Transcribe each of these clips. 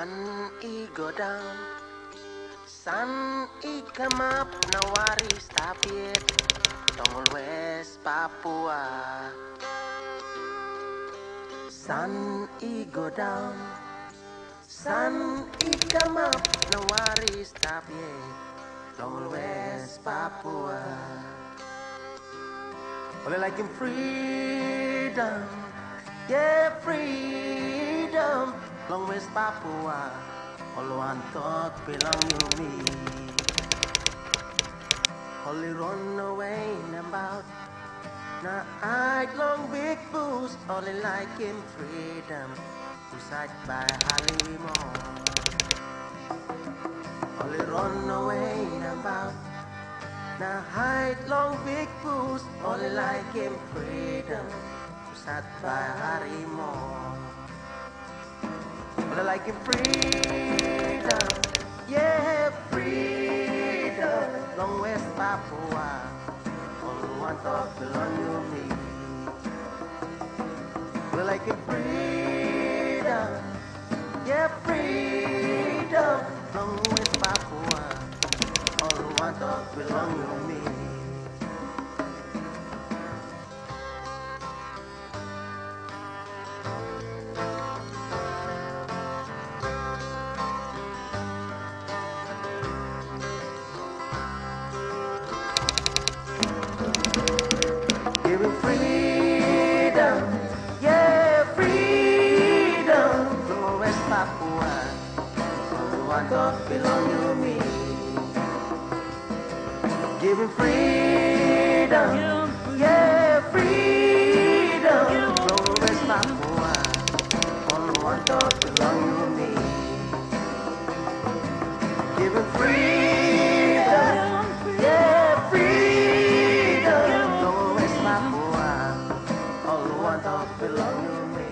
Sun I go down, sun I come up, now worry stop it. Tongol West Papua. Sun I go down, sun I come up, now worry stop it. Tongol West Papua. Well, like in freedom, yeah, freedom. Long West Papua, all one thought belong to me. Only run away about. Now I long big boost, only like in freedom, to side by Halimo. Only run away about. Now hide long big boost, only like in freedom, to side by Harimo. But I like it freedom, yeah, freedom. Long West Papua, all one thought belong to me. But I like it freedom, yeah, freedom. Long West Papua, all one thought belong to me. Belong to me. Giving freedom, yeah, freedom. Long West Papua, all one thought belong to me. Giving freedom, yeah, freedom. Long West Papua, all one thought belong to me.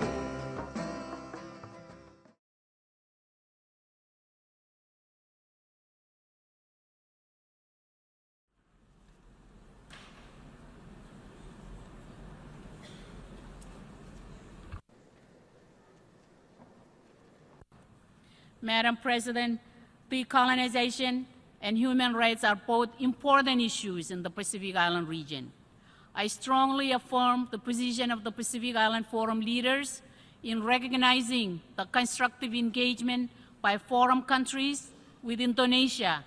Madam President, decolonization and human rights are both important issues in the Pacific Island region. I strongly affirm the position of the Pacific Island Forum leaders in recognizing the constructive engagement by Forum countries with Indonesia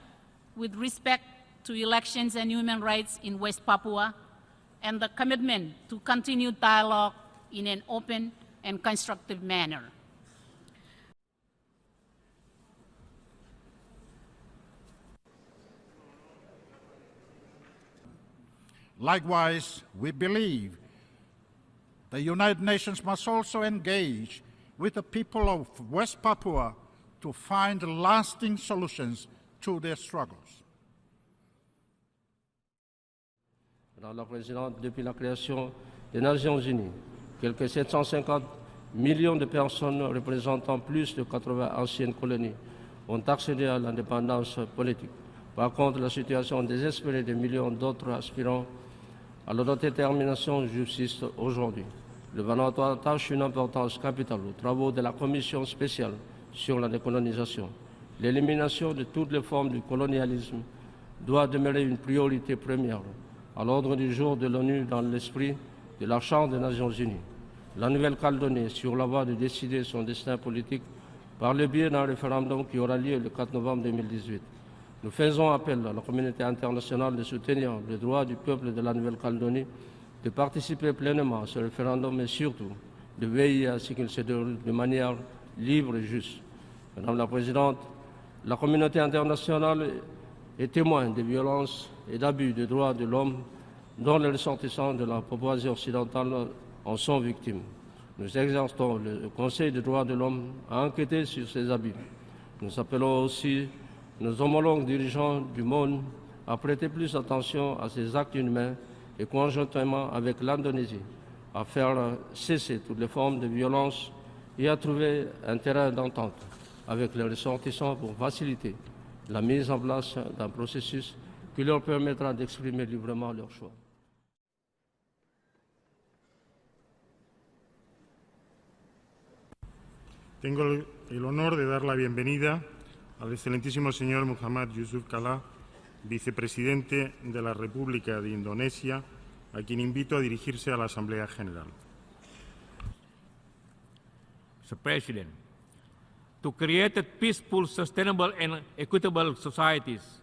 with respect to elections and human rights in West Papua, and the commitment to continue dialogue in an open and constructive manner. Likewise, we believe the United Nations must also engage with the people of West Papua to find lasting solutions to their struggles. Madame la Présidente, depuis la création des Nations Unies, quelques 750 millions de personnes représentant plus de 80 anciennes colonies ont accédé à l'indépendance politique. Par contre, la situation désespérée de millions d'autres aspirants à l'autodétermination subsiste aujourd'hui. Le Vanuatu attache une importance capitale aux travaux de la Commission spéciale sur la décolonisation. L'élimination de toutes les formes du colonialisme doit demeurer une priorité première à l'ordre du jour de l'ONU dans l'esprit de la Charte des Nations Unies. La Nouvelle-Calédonie est sur la voie de décider son destin politique par le biais d'un référendum qui aura lieu le 4 novembre 2018. Nous faisons appel à la communauté internationale de soutenir le droit du peuple de la Nouvelle-Calédonie de participer pleinement à ce référendum et surtout de veiller à ce qu'il se déroule de manière libre et juste. Madame la Présidente, la communauté internationale est témoin de violences et d'abus des droits de l'homme dont les ressortissants de la Papouasie occidentale en sont victimes. Nous exhortons le Conseil des droits de l'homme à enquêter sur ces abus. Nous appelons aussi nos homologues dirigeants du monde à prêter plus attention à ces actes inhumains et conjointement avec l'Indonésie, à faire cesser toutes les formes de violence et à trouver un terrain d'entente avec les ressortissants pour faciliter la mise en place d'un processus qui leur permettra d'exprimer librement leur choix. Tengo el honor de dar la bienvenida al excelentísimo señor Muhammad Yusuf Kala, vicepresidente de la República de Indonesia, a quien invito a dirigirse a la Asamblea General. Mr. President, to create peaceful, sustainable, and equitable societies,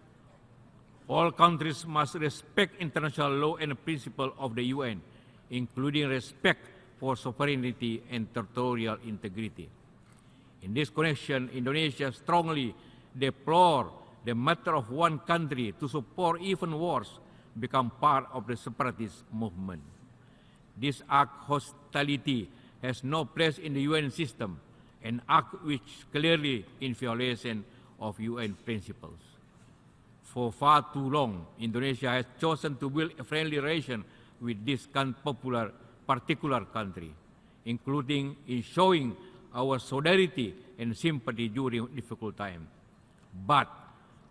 all countries must respect international law and principles of the UN, including respect for sovereignty and territorial integrity. In this connection, Indonesia strongly deplores the matter of one country to support even wars become part of the separatist movement. This act of hostility has no place in the UN system, an act which clearly in violation of UN principles. For far too long, Indonesia has chosen to build a friendly relation with this particular country, including in showing our solidarity and sympathy during difficult times. But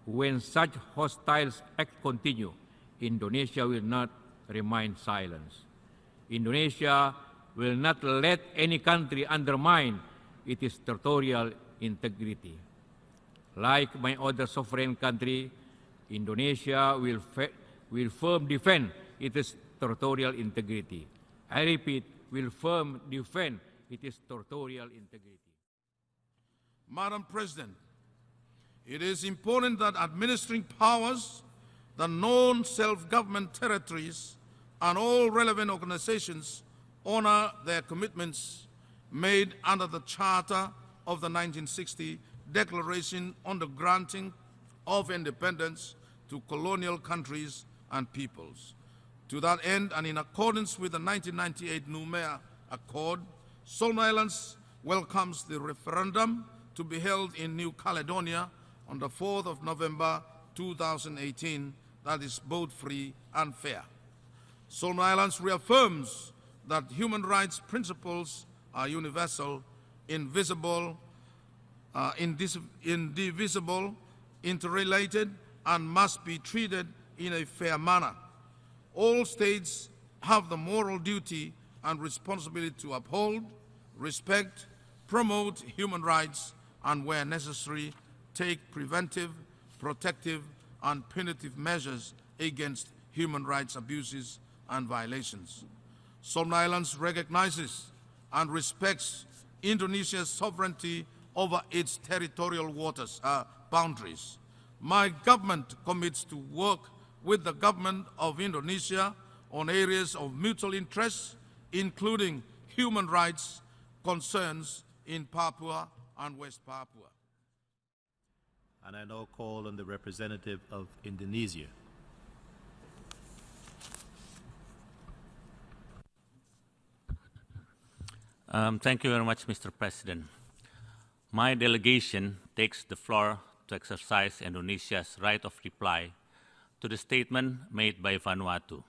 when such hostile acts continue, Indonesia will not remain silent. Indonesia will not let any country undermine its territorial integrity. Like my other sovereign country, Indonesia will firmly defend its territorial integrity. I repeat, will firmly defend its territorial integrity. Madam President, it is important that administering powers, the non-self-government territories, and all relevant organizations honor their commitments made under the Charter of the 1960 Declaration on the Granting of Independence to colonial countries and peoples. To that end, and in accordance with the 1998 Noumea Accord, Solomon Islands welcomes the referendum to be held in New Caledonia on the 4th of November 2018 that is both free and fair. Solomon Islands reaffirms that human rights principles are universal, indivisible, interrelated, and must be treated in a fair manner. All states have the moral duty and responsibility to uphold, respect, promote human rights, and where necessary, take preventive, protective, and punitive measures against human rights abuses and violations. Solomon Islands recognizes and respects Indonesia's sovereignty over its territorial waters, boundaries. My government commits to work with the government of Indonesia on areas of mutual interest, including human rights concerns in Papua and West Papua. And I now call on the representative of Indonesia. Thank you very much, Mr. President. My delegation takes the floor to exercise Indonesia's right of reply to the statement made by Vanuatu.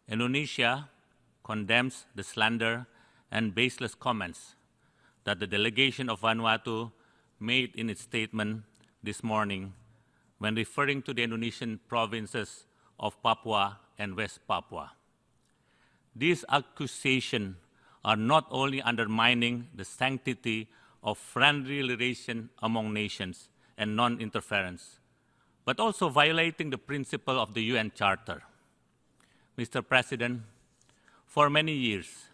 Indonesia condemns the slander and baseless comments that the delegation of Vanuatu made in its statement this morning when referring to the Indonesian provinces of Papua and West Papua. These accusations are not only undermining the sanctity of friendly relation among nations and non-interference, but also violating the principle of the UN Charter. Mr. President, for many years,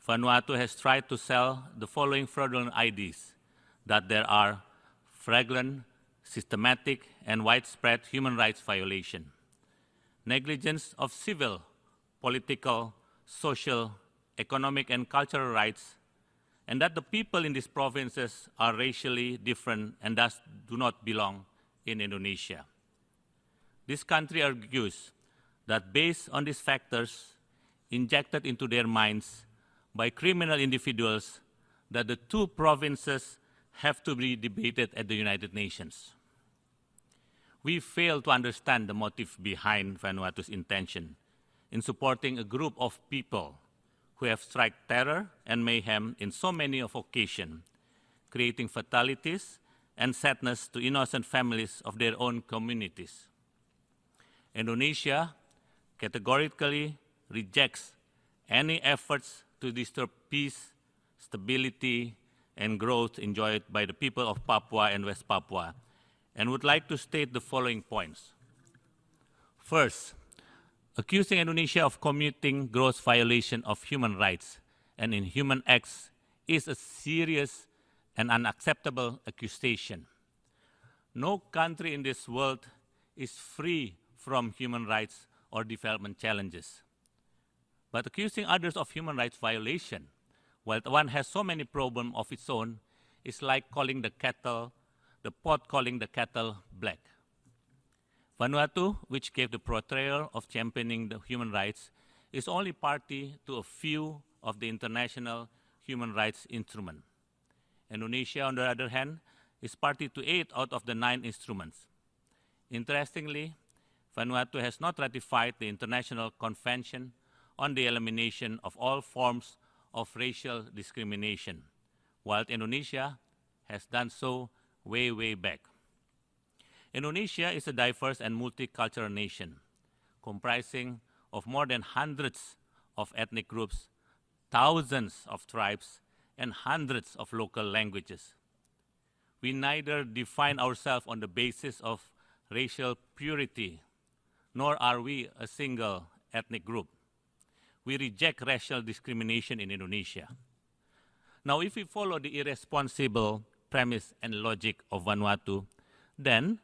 Vanuatu has tried to sell the following fraudulent ideas: that there are flagrant, systematic, and widespread human rights violations, negligence of civil, political, social, economic, and cultural rights, and that the people in these provinces are racially different and thus do not belong in Indonesia. This country argues that based on these factors injected into their minds by criminal individuals, that the two provinces have to be debated at the United Nations. We fail to understand the motive behind Vanuatu's intention in supporting a group of people who have struck terror and mayhem in so many of occasions, creating fatalities and sadness to innocent families of their own communities. Indonesia categorically rejects any efforts to disturb peace, stability, and growth enjoyed by the people of Papua and West Papua, and would like to state the following points. First, accusing Indonesia of committing gross violation of human rights and inhuman acts is a serious and unacceptable accusation. No country in this world is free from human rights or development challenges. But accusing others of human rights violation, while one has so many problems of its own, is like calling the pot calling the kettle black. Vanuatu, which gave the portrayal of championing the human rights, is only party to a few of the international human rights instruments. Indonesia, on the other hand, is party to 8 out of the 9 instruments. Interestingly, Vanuatu has not ratified the International Convention on the Elimination of All Forms of Racial Discrimination, while Indonesia has done so way, way back. Indonesia is a diverse and multicultural nation, comprising of more than hundreds of ethnic groups, thousands of tribes, and hundreds of local languages. We neither define ourselves on the basis of racial purity, nor are we a single ethnic group. We reject racial discrimination in Indonesia. Now, if we follow the irresponsible premise and logic of Vanuatu, then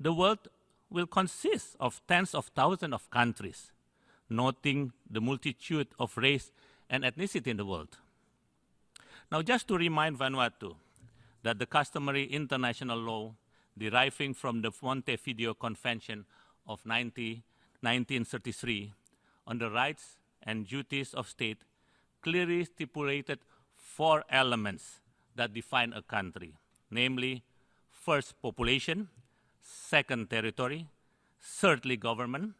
the world will consist of tens of thousands of countries, noting the multitude of race and ethnicity in the world. Now, just to remind Vanuatu that the customary international law deriving from the Montevideo Convention of 1933 on the rights and duties of state clearly stipulated 4 elements that define a country, namely, first, population, second, territory, thirdly, government,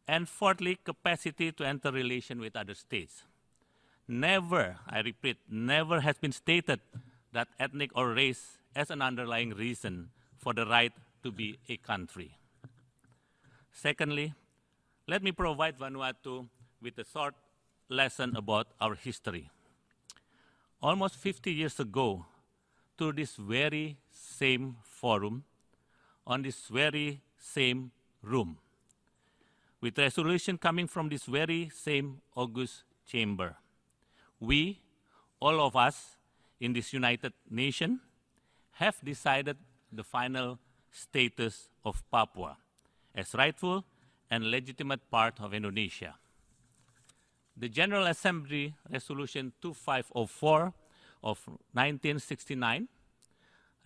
and fourthly, capacity to enter relation with other states. Never, I repeat, never has been stated that ethnic or race as an underlying reason for the right to be a country. Secondly, let me provide Vanuatu with a short lesson about our history. Almost 50 years ago, through this very same forum, on this very same room, with resolution coming from this very same august chamber, we, all of us in this United Nation, have decided the final status of Papua as rightful and legitimate part of Indonesia. The General Assembly Resolution 2504 of 1969,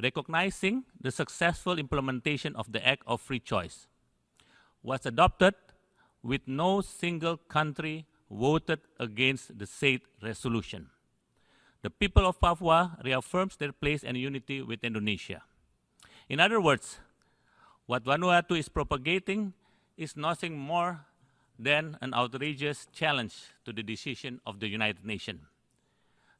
recognizing the successful implementation of the Act of Free Choice, was adopted with no single country voted against the said resolution. The people of Papua reaffirms their place and unity with Indonesia. In other words, what Vanuatu is propagating is nothing more than an outrageous challenge to the decision of the United Nations,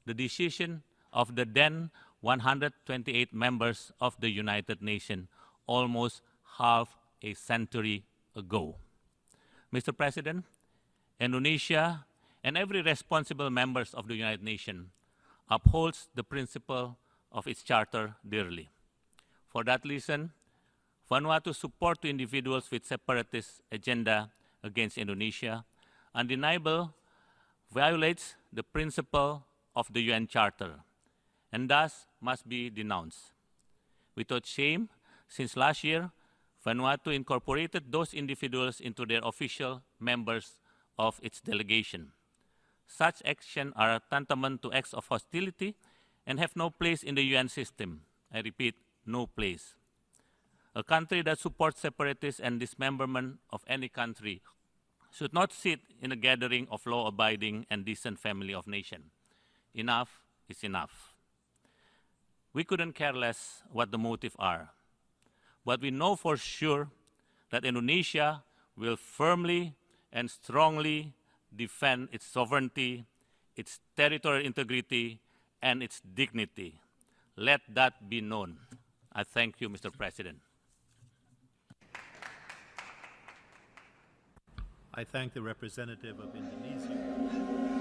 the decision of the then 128 members of the United Nations almost half a century ago. Mr. President, Indonesia and every responsible member of the United Nations upholds the principle of its charter dearly. For that reason, Vanuatu's support to individuals with separatist agenda against Indonesia undeniably violates the principle of the UN Charter and thus must be denounced. Without shame, since last year, Vanuatu incorporated those individuals into their official members of its delegation. Such actions are tantamount to acts of hostility and have no place in the UN system. I repeat, no place. A country that supports separatists and dismemberment of any country should not sit in a gathering of law-abiding and decent family of nations. Enough is enough. We couldn't care less what the motives are, but we know for sure that Indonesia will firmly and strongly defend its sovereignty, its territorial integrity, and its dignity. Let that be known. I thank you, Mr. President. I thank the representative of Indonesia.